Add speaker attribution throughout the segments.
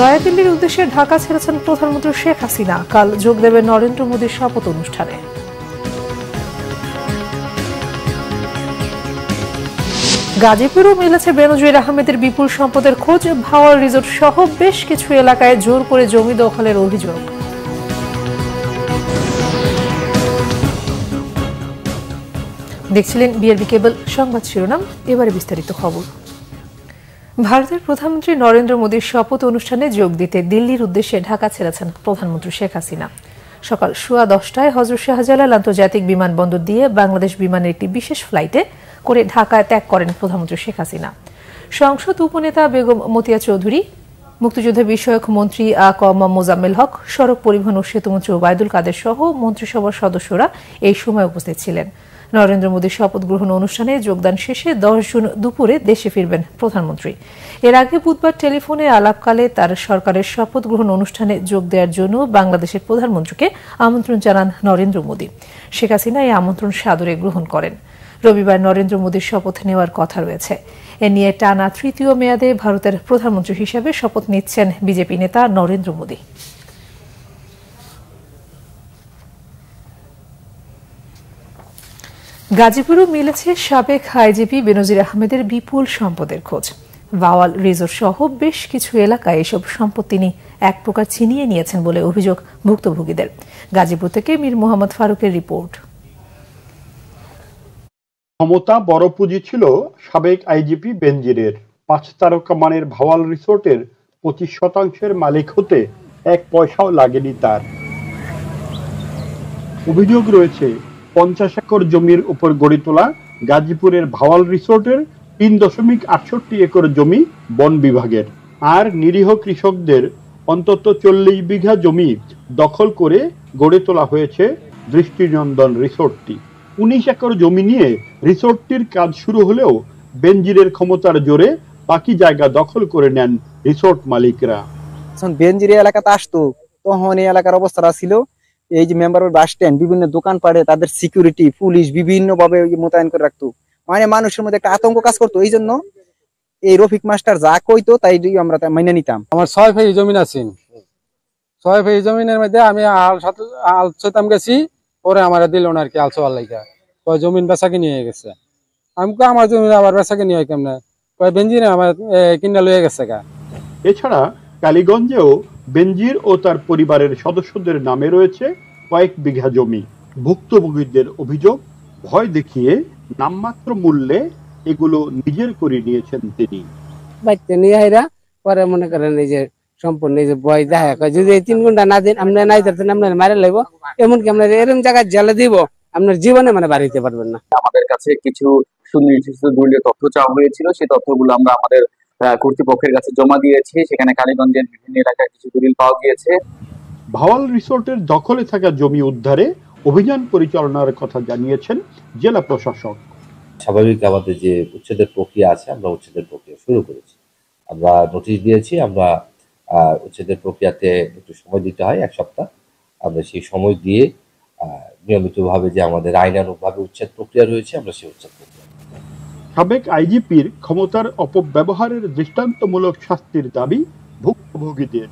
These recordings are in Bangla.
Speaker 1: নয়াদিল্লির উদ্দেশ্যে ঢাকা ছেড়েছেন প্রধানমন্ত্রী শেখ হাসিনা। কাল যোগ দেবেন নরেন্দ্র মোদীর শপথ অনুষ্ঠানে। গাজীপুরেও মিলেছে বেনজির আহমেদের বিপুল সম্পদের খোঁজ। ভাওয়াল রিসোর্ট সহ বেশ কিছু এলাকায় জোর করে জমি দখলের অভিযোগ। দেখছিলেন বিআরবি কেবল সংবাদ শিরোনাম, এবারে বিস্তারিত খবর। ভারতের প্রধানমন্ত্রী নরেন্দ্র মোদীর শপথ অনুষ্ঠানে যোগ দিতে দিল্লির উদ্দেশ্যে ঢাকা ছেড়েছেন প্রধানমন্ত্রী শেখ হাসিনা। সকাল 10:15 হযরত শাহজালাল আন্তর্জাতিক বিমানবন্দর দিয়ে বাংলাদেশ বিমানের একটি বিশেষ ফ্লাইটে করে ঢাকায় ত্যাগ করেন প্রধানমন্ত্রী শেখ হাসিনা। সংসদ উপনেতা বেগম মতিয়া চৌধুরী, মুক্তিযুদ্ধ বিষয়ক মন্ত্রী ক.ম মোজাম্মেল হক, সড়ক পরিবহন ও সেতুমন্ত্রী ওবায়দুল কাদের সহ মন্ত্রিসভার সদস্যরা এই সময় উপস্থিত ছিলেন। নরেন্দ্র মোদীর শপথ গ্রহণ অনুষ্ঠানে যোগদান শেষে 10 জুন দুপুরে দেশে ফিরবেন প্রধানমন্ত্রী। এর আগে বুধবার টেলিফোনে আলাপকালে তার সরকারের শপথ গ্রহণ অনুষ্ঠানে যোগ দেওয়ার জন্য বাংলাদেশের প্রধানমন্ত্রীকে আমন্ত্রণ জানান নরেন্দ্র মোদী। শেখ হাসিনা এই আমন্ত্রণ সাদরে গ্রহণ করেন। রবিবার নরেন্দ্র মোদীর শপথ নেওয়ার কথা রয়েছে। এ নিয়ে টানা তৃতীয় মেয়াদে ভারতের প্রধানমন্ত্রী হিসেবে শপথ নিচ্ছেন বিজেপি নেতা নরেন্দ্র মোদী। গাজীপুরেও মিলেছে সাবেক আইজিপি বেনজির আহমেদের বিপুল সম্পদের খোঁজ। ভাওয়াল রিসোর্ট সহ বেশ কিছু এলাকায় এসব সম্পদ তিনি এক প্রকার ছিনিয়ে নিয়েছেন বলে অভিযোগ ভুক্তভোগীদের। গাজীপুর থেকে মীর মোহাম্মদ ফারুকের রিপোর্ট।
Speaker 2: ক্ষমতা বড় পুঁজি ছিল সাবেক আইজিপি বেনজিরের। 5 তারকা মানের ভাওয়াল রিসোর্টের 25% মালিক হতে এক পয়সাও লাগেনি তার। অভিযোগ রয়েছে 50 একর জমির উপর গড়ে তোলা গাজীপুরের ভাওয়াল রিসোর্টের 3.68 একর জমি বন বিভাগের, আর নিরীহ কৃষকদের অন্তত 40 বিঘা জমি দখল করে গড়ে তোলা হয়েছে দৃষ্টিনন্দন রিসোর্টটি। 19 একর জমি নিয়ে রিসোর্টটির কাজ শুরু হলেও বেনজিরের ক্ষমতার জোরে বাকি জায়গা দখল করে নেন রিসোর্ট মালিকরা।
Speaker 3: বেনজির এলাকাতে আসতো তখন এই এলাকার অবস্থাটা ছিল, এই যে মেম্বার বাস স্ট্যান্ড, বিভিন্ন দোকান পাড়ে তাদের সিকিউরিটি পুলিশ বিভিন্ন ভাবে মোতায়েন করে রাখতো, মানে মানুষের মধ্যে একটা আতঙ্ক কাজ করতো। এই জন্য এই রফিক মাস্টার যা কইতো তাই আমরা মেনে নিতাম।
Speaker 4: আমার 6 ফেরি জমিন আছে, 6 ফেরি জমিনের মধ্যে আমি আল ছতাম গেছি, পরে আমার দিল না আর কি আল ছোয়ার লাইগা কয় জমিন বেচাকে নিয়ে গেছে। আমি আমার জমি আবার বেচাকে নিয়ে কেমনে কয় বেনজির আমার কিনা লয়ে গেছে গা।
Speaker 2: এছাড়া কালীগঞ্জেও বেনজির ও তার পরিবারের সদস্যদের নামে রয়েছে কয়েক বিঘা জমি। ভুক্তভোগীদের অভিযোগ, ভয় দেখিয়ে নামমাত্র মূল্যে এগুলো নিজের করে নিয়েছেন তিনি।
Speaker 5: বাইতে নিয়ে আইরা পরে মনে করেন এই যে সম্পূর্ণ এই যে ভয় দেখা কয় যদি এই 3 ঘন্টা না দিন আমরা নাই ধরতেন আপনার মারা লাগবো, এমনকি আমরা এরকম জায়গায় জেলে দিব আপনার জীবনে মানে বাড়িতে পারবেন না।
Speaker 6: আমাদের কাছে কিছু সুনির্দিষ্ট দলীয় তথ্য চাওয়া হয়েছিল, সেই তথ্যগুলো আমরা আমাদের কর্তৃপক্ষের কাছে জমা দিয়েছি। সেখানে কালীগঞ্জের বিভিন্ন এলাকায় কিছু দলিল পাওয়া গিয়েছে।
Speaker 2: ভাওয়াল রিসোর্টের দখলে থাকা জমি উদ্ধারে অভিযান পরিচালনার কথা জানিয়েছেন জেলা প্রশাসক।
Speaker 7: স্বাভাবিক আমাদের যে উচ্ছেদের প্রক্রিয়া আছে, আমরা উচ্ছেদের প্রক্রিয়া শুরু করেছি। আমরা নোটিশ দিয়েছি, আমরা উচ্ছেদের প্রক্রিয়াতে একটু সময় দিতে হয় 1 সপ্তাহ। আমরা সেই সময় দিয়ে নিয়মিতভাবে যে আমাদের আইনানুগভাবে উচ্ছেদ প্রক্রিয়া রয়েছে, আমরা সেই উচ্ছেদ প্রক্রিয়া।
Speaker 2: সাবেক আইজিপির ক্ষমতার অপব্যবহারের দৃষ্টান্তমূলক শাস্তির দাবি ভুক্তভোগীদের।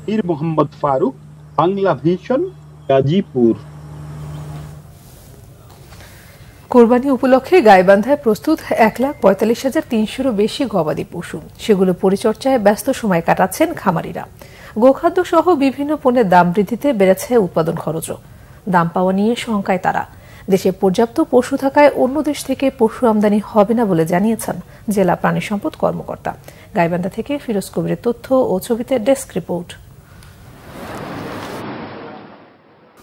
Speaker 2: মীর মোহাম্মদ ফারুক, বাংলা ভিশন, গাজীপুর।
Speaker 1: কোরবানি উপলক্ষে গাইবান্ধায় প্রস্তুত 1,45,300-এরও বেশি গবাদি পশু। সেগুলো পরিচর্যায় ব্যস্ত সময় কাটাচ্ছেন খামারিরা। গোখাদ্য সহ বিভিন্ন পণ্যের দাম বৃদ্ধিতে বেড়েছে উৎপাদন খরচও। দাম পাওয়া নিয়ে শঙ্কায় তারা। দেশে পর্যাপ্ত পশু থাকায় অন্য দেশ থেকে পশু আমদানি হবে না বলে জানিয়েছেন জেলা প্রাণী সম্পদ কর্মকর্তা। গাইবান্ধা থেকে ফিরোজ কবিরের তথ্য ও ছবিতে ডেস্ক রিপোর্ট।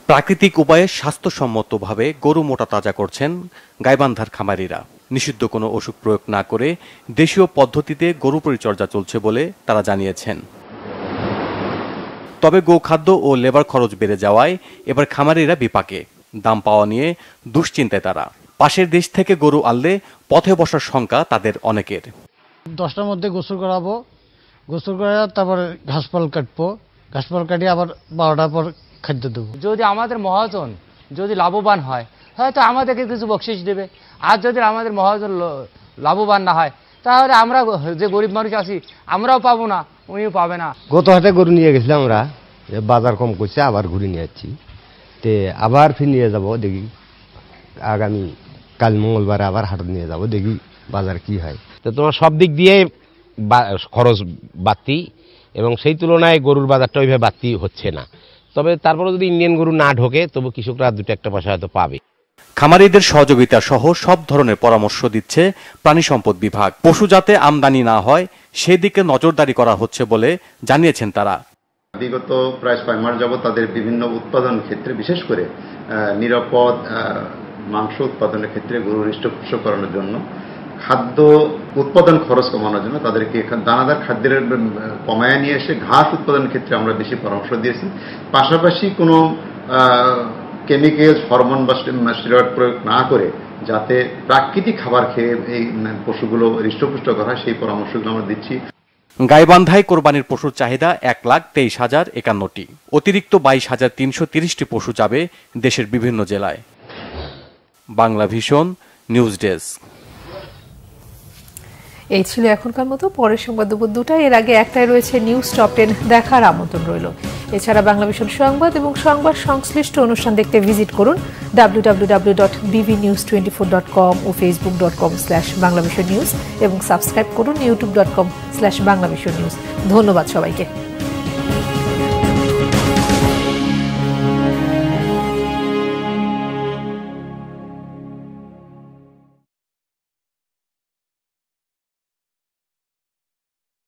Speaker 8: প্রাকৃতিক উপায়ে স্বাস্থ্যসম্মতভাবে গরু মোটা তাজা করছেন গাইবান্ধার খামারিরা। নিষিদ্ধ কোনো ওষুধ প্রয়োগ না করে দেশীয় পদ্ধতিতে গরু পরিচর্যা চলছে বলে তারা জানিয়েছেন। তবে গোখাদ্য ও লেবার খরচ বেড়ে যাওয়ায় এবার খামারিরা বিপাকে। দাম পাওয়া নিয়ে দুশ্চিন্তায় তারা। পাশের দেশ থেকে গরু আনলে পথে বসার শঙ্কা তাদের অনেকের।
Speaker 9: 10টার মধ্যে গোসল করাবো, গোসল করে তারপরে ঘাসপাল কাটবো, ঘাসপাল কাটিয়ে আবার 12টার পর খাদ্য দেবো।
Speaker 10: যদি আমাদের মহাজন যদি লাভবান হয়, হয়তো আমাদেরকে কিছু বকশিস দেবে। আর যদি আমাদের মহাজন লাভবান না হয়, তাহলে আমরা যে গরিব মানুষ আছি আমরাও পাবো না। উনিও পাবে না।
Speaker 11: গত হাটে গরু নিয়ে গেছিলাম আমরা, বাজার কম করছে, আবার ঘুরে নিয়ে যাচ্ছি, তে আবার ফির নিয়ে যাব, দেখি আগামী কাল মঙ্গলবারে আবার হাট নিয়ে যাব, দেখি বাজার কি হয়।
Speaker 12: তো তোমার সব দিক দিয়ে খরচ বাড়তি, এবং সেই তুলনায় গরুর বাজারটা ওইভাবে বাড়তি হচ্ছে না। তবে তারপরে যদি ইন্ডিয়ান গরু না ঢোকে তবু কৃষকরা 2-1 পয়সা হয়তো পাবে।
Speaker 8: খামারিদের সহযোগিতা সহ সব ধরনের পরামর্শ দিচ্ছে প্রাণী সম্পদ বিভাগ। পশু যাতে আমদানি না হয় সেদিকে নজরদারি করা হচ্ছে বলে জানিয়েছেন তারা।
Speaker 13: বিগত প্রায় 6 মাস যাবত তাদের বিভিন্ন উৎপাদন ক্ষেত্রে, বিশেষ করে নিরাপদ মাংস উৎপাদনের ক্ষেত্রে গরু হৃষ্টপুষ্ট করানোর জন্য, খাদ্য উৎপাদন খরচ কমানোর জন্য তাদেরকে দানাদার খাদ্যের কমায় নিয়ে এসে ঘাস উৎপাদনের ক্ষেত্রে আমরা বেশি পরামর্শ দিয়েছি। পাশাপাশি কোনো কেমিক্যাল, হরমোন বা স্টেরয়েড প্রয়োগ না করে যাতে প্রাকৃতিক খাবার খেয়ে এই পশুগুলো হৃষ্টপুষ্ট করা হয়, সেই পরামর্শগুলো আমরা দিচ্ছি।
Speaker 8: গাইবান্ধায় কোরবানির পশুর চাহিদা 1,23,051টি। অতিরিক্ত 22,330টি পশু যাবে দেশের বিভিন্ন জেলায়। Bangla vision news desk.
Speaker 1: এই ছিল এখনকার মতো। পরের সংবাদ দুপুর 2টায়। এর আগে একটাই রয়েছে নিউজ টপ 10, দেখার আমন্ত্রণ রইল। এছাড়া বাংলা ভিশন সংবাদ এবং সংবাদ সংশ্লিষ্ট অনুষ্ঠান দেখতে ভিজিট করুন www.bvnews24.com ও facebook.com/banglavisionnews এবং সাবস্ক্রাইব করুন youtube.com/banglavisionnews। ধন্যবাদ সবাইকে।